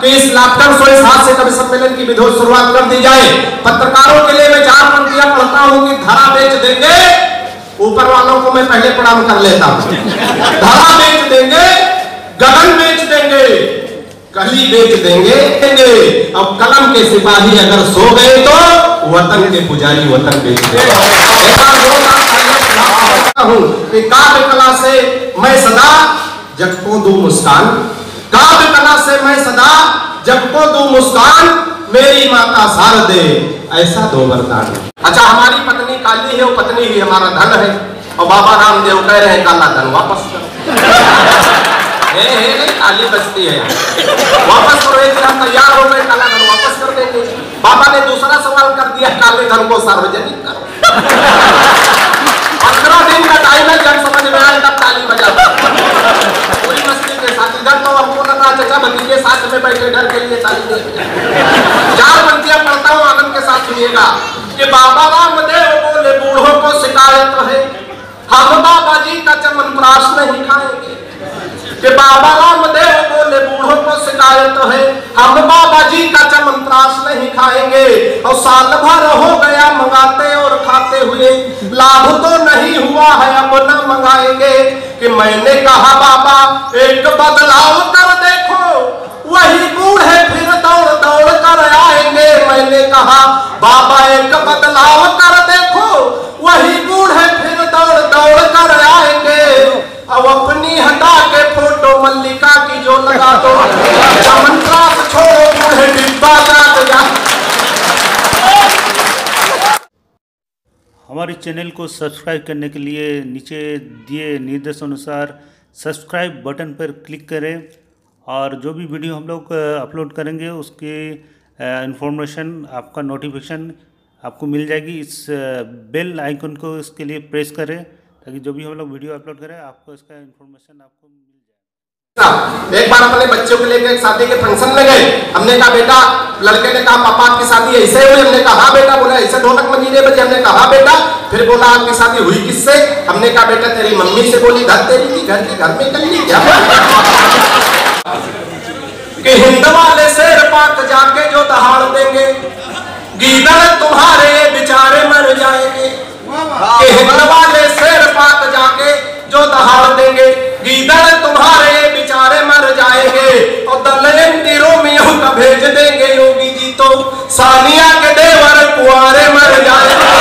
कि इस laughter show इस हास्य कवि सम्मेलन की विधिवत शुरुआत कर दी जाए। पत्रकारों के लिए मैं 4 पंक्तियां पढ़ता हूं कि धरा बेच देंगे, ऊपर वालों को मैं पहले प्रणाम कर लेता हूं। धरा बेच देंगे, गगन बेच देंगे, कली बेच देंगे, अब कलम के सिपाही अगर सो गए तो वतन के पुजारी वतन बेच देंगे। काव्य कला से मैं सदा जग को दूं मुस्कान, काव्य कला से मैं सदा जग को दूं मुस्कान, मेरी माता शारदे ऐसा दो वरदान। अच्छा, हमारी पत्नी काली है, वो पत्नी ही हमारा धन है, और बाबा रामदेव कह रहे हैं काला धन वापस करो। नहीं काली बचती है, वापस करो। एक दिन हम तैयार हो गए, काला धन वापस कर देंगे। बाबा ने दूसरा सवाल कर दिया, काले धन को सार्वजनिक करो। 15 दिन का टाइम है, जब समझ में आए तब ताली बजा पूरी मस्ती के साथ। इधर तो हमको लगा चचा भतीजे साथ में बैठे डर के लिए ताली दे। 4 पंक्तियां पढ़ता हूँ, आनंद के साथ सुनिएगा कि बाबा रामदेव बोले बूढ़ों को शिकायत है, हम बाबा जी का चमनप्राश नहीं खाएंगे। कि बाबा रामदेव बोले बूढ़ों को शिकायत है, हम बाबा जी का चमनप्राश नहीं खाएंगे। और साल भर हो गया मंगाते और खाते हुए, लाभ तो नहीं हुआ है अब न मंगाएंगे। कि मैंने कहा बाबा एक बदलाव कर देखो, वही बूढ़े फिर दौड़ दौड़ कर आएंगे। मैंने कहा बाबा एक बदलाव कर देखो, वही बूढ़े फिर दौड़ दौड़ कर आएंगे। अब अपनी हटा के फोटो मल्लिका की जो लगा दो, चमनप्राश छोड़ो बूढ़े डिब्बा जाग जा। हमारे चैनल को सब्सक्राइब करने के लिए नीचे दिए निर्देश अनुसार सब्सक्राइब बटन पर क्लिक करें, और जो भी वीडियो हम लोग अपलोड करेंगे उसके इन्फॉर्मेशन आपका नोटिफिकेशन आपको मिल जाएगी। इस बेल आइकन को इसके लिए प्रेस करें, ताकि जो भी हम लोग वीडियो अपलोड करें आपको इसका इन्फॉर्मेशन आपको मिल जाए। एक बार अपने बच्चों को लेकर शादी के फंक्शन में गए। हमने कहा बेटा, लड़के ने कहा पापा आपकी शादी ऐसे हुई? हमने कहा हाँ बेटा। बोला ऐसे ढोलक मंजीरे बजे? हमने कहा हाँ बेटा। फिर बोला आपकी शादी हुई किससे? हमने कहा बेटा तेरी मम्मी से। बोली घर तेरी की घर के घर में कर ली क्या? कि हिंद वाले शेर पाक जाके जो दहाड़ देंगे, गीदड़ तुम्हारे बेचारे मर जाएंगे। कि हिंद वाले शेर पाक जाके जो दहाड़ देंगे, गीदड़ तुम्हारे बेचारे मर जाएंगे। और दलयंती रोमियो का भेज देंगे योगी जी तो सानिया के देवर कुंवारे मर जाएंगे।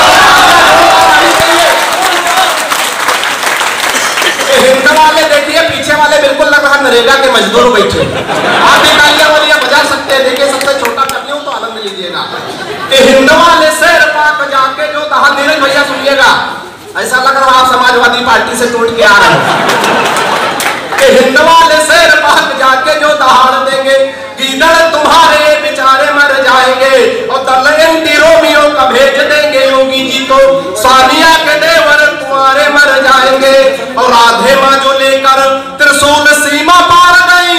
हिंद वाले देखिए, पीछे वाले बिल्कुल लग रहा नरेगा के मजदूर बैठे। आप भी तालियां वालियां बजा सकते हैं। देखिए सबसे छोटा कर लूं तो आनंद लीजिएगा। हिंद वाले शेर पाक जाके जो दहाड़, नीरज भैया सुनिएगा, ऐसा लग रहा आप समाजवादी पार्टी से टूट के आ रहे हैं। हिंद वाले शेर पाक जाके जो दहाड़ देंगे, गीदड़ तुम्हारे बेचारे मर जाएंगे। और दलयंती रोमियो का भेज देंगे योगी जी तो सानिया के देवर तुम्हारे मर जाएंगे। और राधे माँ जो लेकर त्रिशूल सीमा पार गई,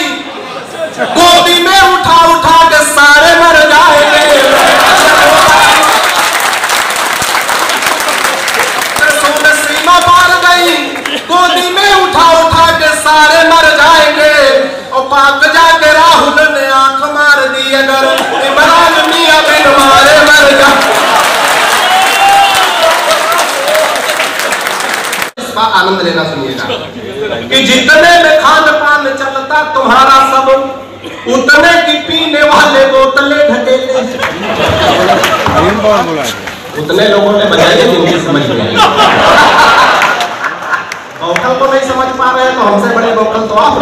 गोदी में उठा उठा के सारे मर जाएंगे। गोदी में उठा उठा के सारे मर जाएंगे। और पाक जाके राहुल ने आंख मार दी, अगर इमरान मियां बिन मारे मर जाए। इस बात आनंद लेना सुनिएगा कि जितने में खान पान चलता तुम्हारा सब, उतने की पीने वाले बोतलें ढकेले। उतने लोगों ने बजाई जिनकी समझ में वोकल को नहीं समझ पा रहे हैं, तो हमसे बड़े वोकल तो आप।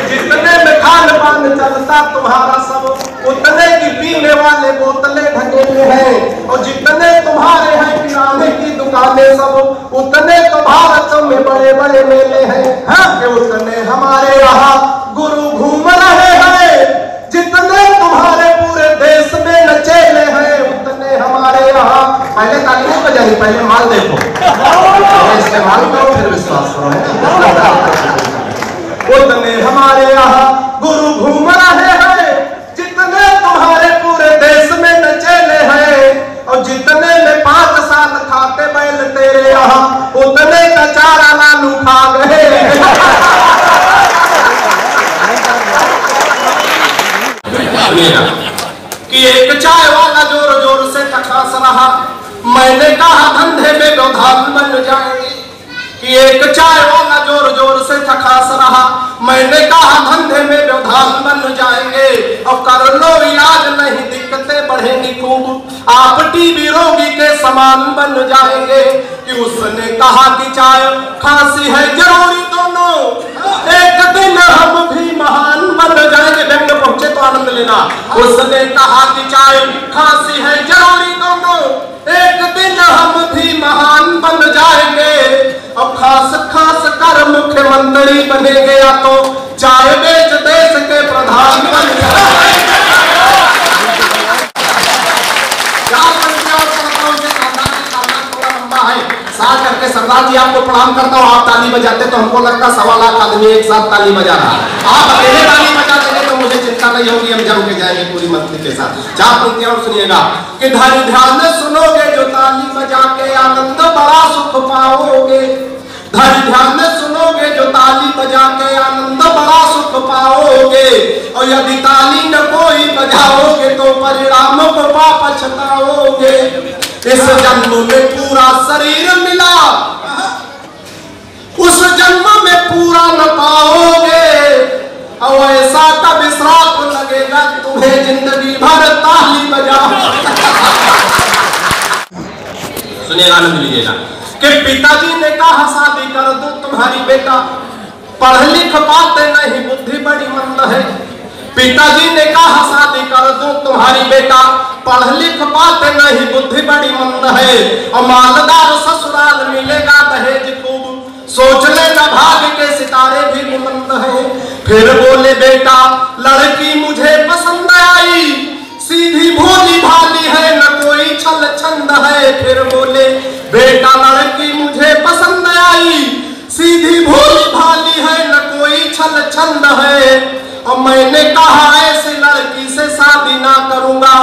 जितने में खान पान चलता तुम्हारा सब, उतने की पीने वाले बोतलें ढकेले हैं। और जितने तुम्हारे हैं किराने की दुकानें सब, उतने तो भारत में बड़े बड़े मेले हैं। हाँ? उतने हमारे यहाँ गुरु घूम रहे हैं, जितने तुम्हारे पूरे देश में नचेले हैं, उतने हमारे यहाँ। पहले ताली नहीं बजानी, पहले माल देखो, पहले इस्तेमाल करो फिर विश्वास करो। उतने हमारे यहाँ गुरु घूम रहे हैं, जितने तुम्हारे पूरे देश में नचेले हैं। और जितने में 5 साल खाते बैल तेरे यहाँ, उतने का चारा लालू खा गए। कि एक चाय वाला जोर जोर से तकास रहा, मैंने कहा धंधे में व्यवधान बन जाएंगे। कि एक चाय वाला जोर जोर से तकास रहा, मैंने कहा धंधे में व्यवधान बन जाएंगे। अब कर लो इलाज नहीं दिक्कतें बढ़ेंगी खूब, आप टीबी रोगी के समान बन जाएंगे। कि उसने कहा कि चाय खांसी है जरूरी दोनों, एक दिन हम भी महान बन जाएंगे। व्यंग में पहुंचे तो आनंद लेना। उसने कहा कि चाय खांसी है जरूरी दोनों, एक दिन हम भी महान बन जाएंगे। अब खास खास कर मुख्यमंत्री बनेंगे या तो चाय बेच देश के प्रधान बन जाएंगे। साथ करके सरदार जी आपको प्रणाम करता हूँ। आप ताली बजाते तो हमको लगता 1.25 लाख आदमी एक साथ ताली बजा रहा। आप अकेले ताली बजा देंगे तो मुझे चिंता नहीं होगी, हम जम के जाएंगे पूरी मंत्री के साथ। 4 पंक्तियां और सुनिएगा कि धैर्य ध्यान से सुनोगे जो ताली बजा के आनंद बड़ा सुख पाओगे। धैर्य ध्यान से सुनोगे जो ताली बजा के आनंद बड़ा सुख पाओगे। और यदि ताली न कोई बजाओगे तो परिणाम को पछताओगे। इस जन्म में पूरा शरीर मिला, उस जन्म में पूरा न पाओगे। और ऐसा तब श्राप लगेगा तुम्हें जिंदगी भर ताली बजा। सुनिएगा, आनंद लीजिएगा कि पिताजी ने कहा शादी कर दो तुम्हारी बेटा, पढ़ लिख पाते नहीं बुद्धि बड़ी मंद है। पिताजी ने कहा शादी कर दूं तुम्हारी बेटा, पढ़ लिख पाते नहीं बुद्धि बड़ी मंद है। और मालदार ससुराल मिलेगा दहेज खूब, सोच लेना भाग्य के सितारे भी बुलंद है। फिर बोले बेटा लड़की मुझे पसंद आई, सीधी भोली भाली है न कोई छल छंद है। फिर बोले बेटा लड़की मुझे पसंद आई, सीधी भोली भाली है न कोई छल छंद है। और मैंने कहा ऐसी लड़की से शादी ना करूंगा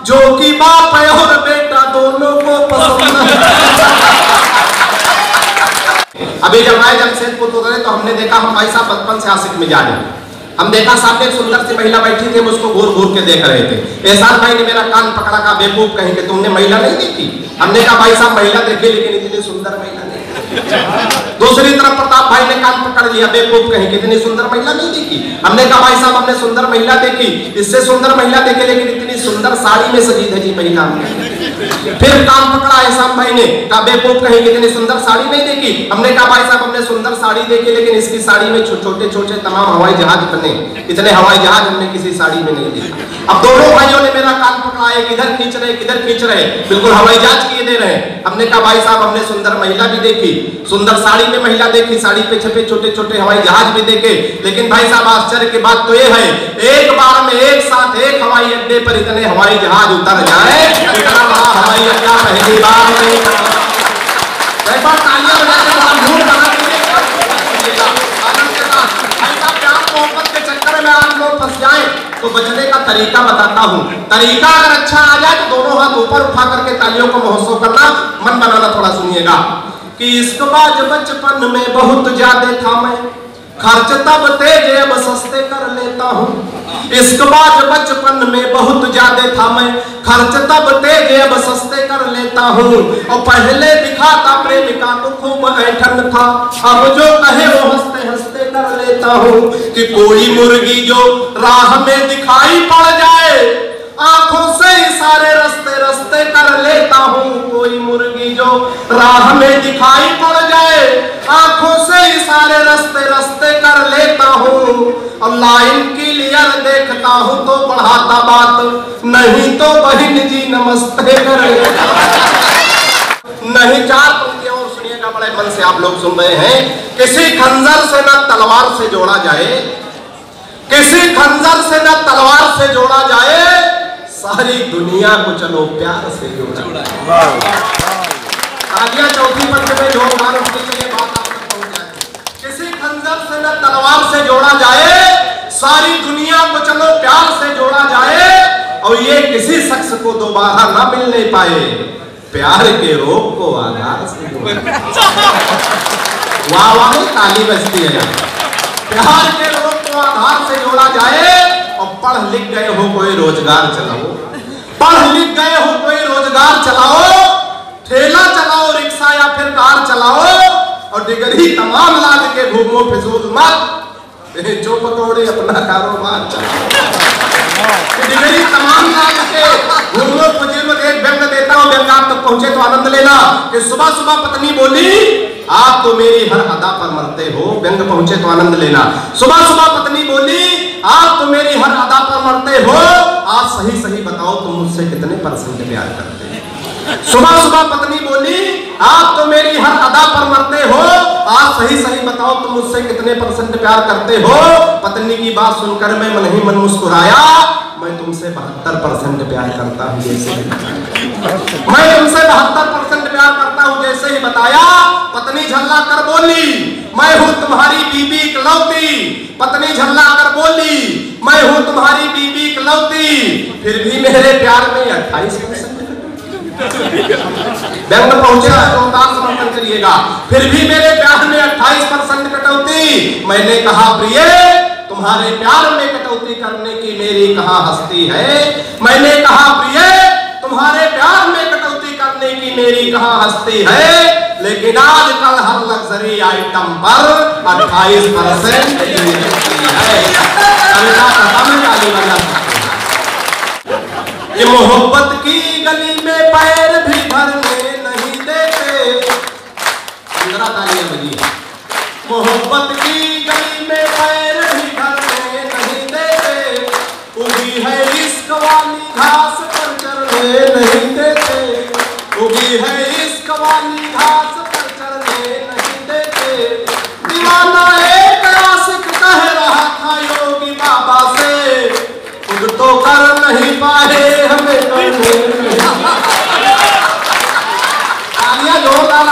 जो कि बाप है और बेटा दोनों को पसंद है। अभी जब आए जमशेदपुर उतरे तो हमने देखा, हम भाई साहब बचपन से आशिक मिजाज हैं। हम देखा सामने एक सुंदर सी महिला बैठी थी, हम उसको घूर घूर के देख रहे थे। एहसान भाई ने मेरा कान पकड़ा, कहा बेवकूफ कहीं कि तुमने महिला नहीं देखी। हमने कहा भाई साहब महिला देखी लेकिन इतनी सुंदर महिला नहीं। दूसरी तरफ प्रताप भाई ने कान पकड़ लिया, बेवकूफ कहीं कितनी सुंदर महिला नहीं देखी। हमने कहा भाई साहब हमने सुंदर महिला देखी, इससे सुंदर महिला देखी लेकिन इतनी सुंदर साड़ी में सजी धजी महिला। फिर कान पकड़ा एहसान भाई ने, कहा बेवकूफ कहीं कितनी सुंदर साड़ी नहीं देखी। हमने कहा भाई साहब हमने सुंदर साड़ी देखी लेकिन इसकी साड़ी में छोटे छोटे तमाम हवाई जहाज बने, इतने हवाई जहाज हमने किसी साड़ी में नहीं देखा। अब दोनों भाइयों ने मेरा कान पकड़ा, एक इधर खींच रहे किधर खींच रहे, बिल्कुल हवाई जहाज किए दे रहे। हमने कहा भाई साहब हमने सुंदर महिला भी देखी, सुंदर साड़ी में महिला देखी, साड़ी पे छपे छोटे छोटे हवाई जहाज भी देखे, लेकिन भाई साहब आश्चर्य की बात तो ये है एक बार में एक साथ एक हवाई अड्डे पर इतने हवाई जहाज उतर जाए, इतना बड़ा हवाई अड्डा पहली बार नहीं। तालियां बजा के बड़ा धूम मोहब्बत के चक्कर में आप लोग फंस जाएं तो बचने का तरीका बताता हूँ। तरीका अगर अच्छा आ जाए तो दोनों हाथ ऊपर उठा करके तालियों को महोत्सव करना, मन बनाना। थोड़ा सुनिएगा कि इश्कबाज बचपन में बहुत ज्यादा था मैं, खर्च तब तेज अब सस्ते कर लेता हूँ। इश्कबाज बचपन में बहुत ज्यादा था मैं, खर्च तब तेज अब सस्ते कर लेता हूँ। और पहले दिखाता प्रेमिका को खूब ऐठन था, अब जो कहे वो हंसते हंसते कर लेता हूँ। कि कोई मुर्गी जो राह में दिखाई पड़ जाए, आंखों से इशारे रस्ते रस्ते कर लेता हूँ। कोई मुर्गी जो राह में दिखाई पड़ जाए, आंखों से इशारे रस्ते रस्ते कर लेता हूँ। और लाइन क्लियर देखता हूँ तो बढ़ाता बात, नहीं तो बहन जी नमस्ते कर लेता। नहीं, 4 पंक्तियां और सुनिएगा, बड़े मन से आप लोग सुन रहे हैं। किसी खंजर से न तलवार से जोड़ा जाए, किसी खंजर से न तलवार से जोड़ा जाए, सारी दुनिया को चलो प्यार से जोड़ा। तालियां चौथी पंक्ति में जोरदार होने के लिए बात आप तक पहुंच जाए। किसी खंजर से न तलवार से जोड़ा जाए, सारी दुनिया को चलो प्यार से जोड़ा जाए। और ये किसी शख्स को दोबारा ना मिलने पाए, प्यार के रोग को आधार से जोड़ा। वाह वाह, ताली बजती है। प्यार के रोग को आधार से जोड़ा जाए और पढ़ लिख गए हो कोई रोजगार चलाओ। पढ़ लिख गए हो कोई रोजगार चलाओ, ठेला चलाओ, रिक्शा या फिर कार चलाओ, और डिग्री तमाम लाद के घूमो फिजूल मत, जो पकौड़े अपना कारोबार चलाओ। डिग्री तमाम लाद के घूमो फिजूल मत। एक व्यंग देता हूं, व्यंग आप तक पहुंचे तो आनंद लेना। कि सुबह सुबह पत्नी बोली, आप तो मेरी हर अदा पर मरते हो। व्यंग पहुंचे तो आनंद लेना। सुबह सुबह पत्नी बोली, आप तो मेरी हर अदा पर मरते हो, आज सही सही बताओ तुम मुझसे कितने परसेंट प्यार करते हो। सुबह सुबह पत्नी बोली, आप तो मेरी हर अदा पर मरते हो, आज सही सही बताओ तुम मुझसे कितने परसेंट प्यार करते हो। पत्नी की बात सुनकर मैं मन ही मन मुस्कुराया, मैं तुमसे 72% प्यार करता हूं जैसे ही मैं तुमसे 72% प्यार करता हूं जैसे ही बताया। पत्नी झल्ला कर बोली, मैं हूं तुम्हारी बीबी इकलौती। पत्नी झल्ला कर बोली, मैं हूं तुम्हारी बीबी इकलौती, फिर भी मेरे प्यार में 28%। व्यंग पहुंचे जोरदार समर्थन करिएगा। फिर भी मेरे प्यार में 28% कटौती। मैंने कहा प्रिय, तुम्हारे प्यार में कटौती करने की मेरी कहां हस्ती है। मैंने कहा प्रिय, तुम्हारे प्यार में कटौती करने की मेरी कहां हस्ती है। लेकिन आजकल हर लग्जरी आइटम पर 28% है। ये मोहब्बत की गली में पैर भी भरने नहीं देते। 15 तालियां बजी। मोहब्बत की गली में पैर भी भरने नहीं देते। उगी है इश्क वाली घास पर चढ़ने नहीं देते। उगी है इश्क वाली घास पर चढ़ने नहीं देते। दीवाना एक आशिक कह रहा था योगी बाबा से, खुद तो कर नहीं पाए हमें करने। तालियां जोरदार।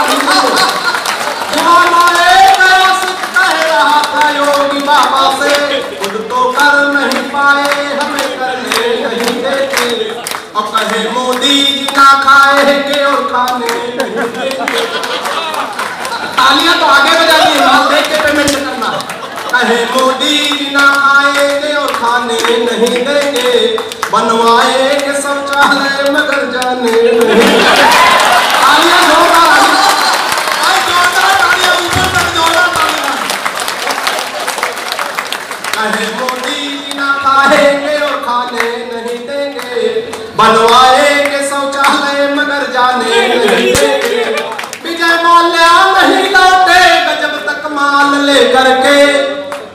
दीवाना एक आशिक कह रहा था योगी बाबा से, खुद तो कर नहीं पाए हमें करने नहीं देते। और कहे मोदी जी ना खाएंगे और खाने नहीं देंगे। तालियां तो आगे बजानी है, माल देख के पेमेंट करना। कहे मोदी जी ना आएंगे और खाने नहीं देंगे, बनवाएंगे शौचालय मगर जाने नहीं। तालियां जोरदार। कहे मोदी जी ना खाएंगे और खाने नहीं देंगे, बनवाएंगे शौचालय मगर जाने नहीं देंगे। विजय माल्या नहीं लौटेगा जब तक माल लेकर के,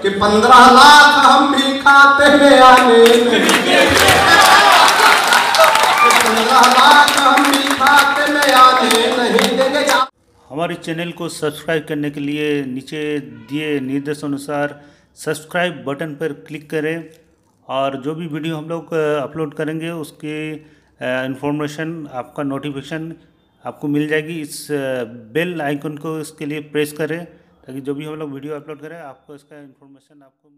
कि 15 लाख हम भी खाते में आने नहीं देंगे। 15 लाख हम भी खाते में आने नहीं देंगे। हमारे चैनल को सब्सक्राइब करने के लिए नीचे दिए निर्देशानुसार सब्सक्राइब बटन पर क्लिक करें, और जो भी वीडियो हम लोग अपलोड करेंगे उसके इन्फॉर्मेशन, आपका नोटिफिकेशन आपको मिल जाएगी। इस बेल आइकन को इसके लिए प्रेस करें, ताकि जो भी हम लोग वीडियो अपलोड करें आपको इसका इन्फॉर्मेशन आपको